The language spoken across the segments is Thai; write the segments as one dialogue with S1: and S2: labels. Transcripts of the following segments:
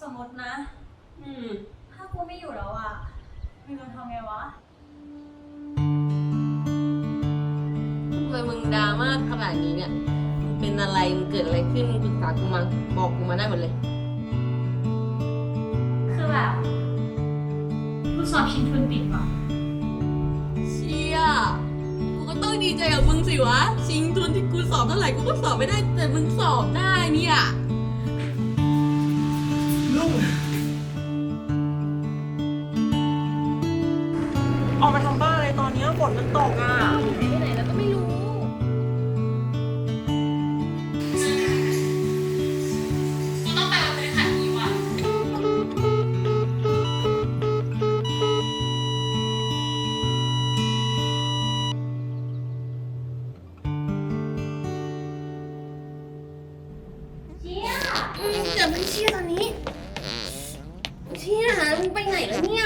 S1: สมมตินะ ถ้ากูไม่อยู่แล้วอ่ะมึงจะทำไงวะ
S2: ทำไมมึงดราม่าขนาดนี้เนี่ยมึงเป็นอะไรมึงเกิดอะไรขึ้นมึงปรึกษากูมาบอกกูมาได้หมดเลย
S1: คือแบบกูสอบชิงทุนติดว่ะ
S2: เชี่ยกูก็ต้องดีใจกับมึงสิวะชิงทุนที่กูสอบเท่าไหร่กูก็สอบไม่ได้แต่มึงสอบได้เนี่ย
S3: ลุงออกมาทำบ้านอะไรตอนนี้ฝนมันตกอ่ะ
S2: หายไปไหนแล้วก็ไม่รู้อย่ามึงเชี่ยตอนนี้เชี่ยมึงไปไหนแล้วเนี่ย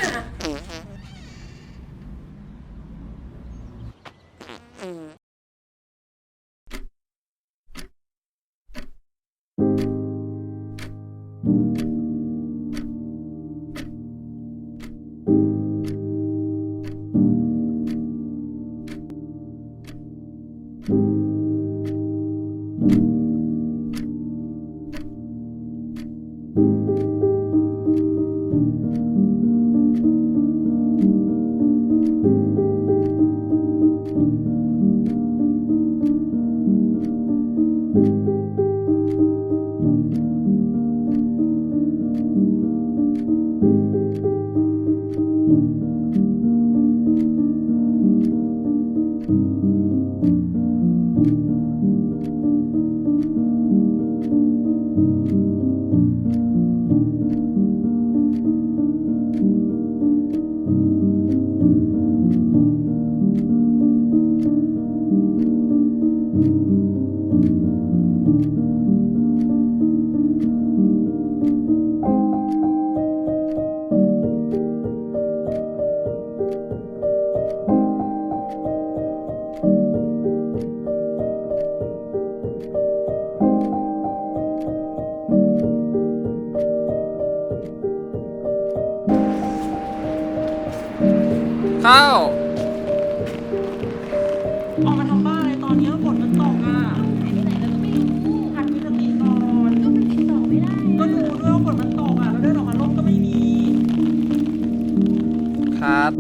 S4: ข้าว
S3: ออกมาทำบ้านอะไรตอนนี้ฝนมันตกอ่ะหายไปไหนแล้วก็ไม่รู้หัดมีสติก่อนก็มันติดต่อไม่ได้ก็ดูด้วยว่าฝนมันตกอ่ะแล้วเดินออกมาร่มก็ไม่มี
S4: ครับ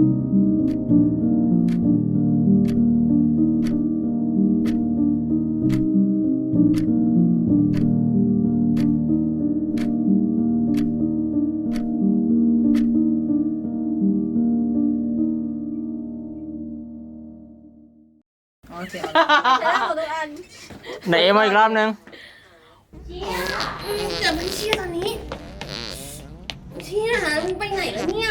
S4: ไหนเอ็มมาอีกรอบนึง
S2: อย่ามึงเชี่ยตอนนี้เชี่ยมึงไปไหนแล้วเนี่ย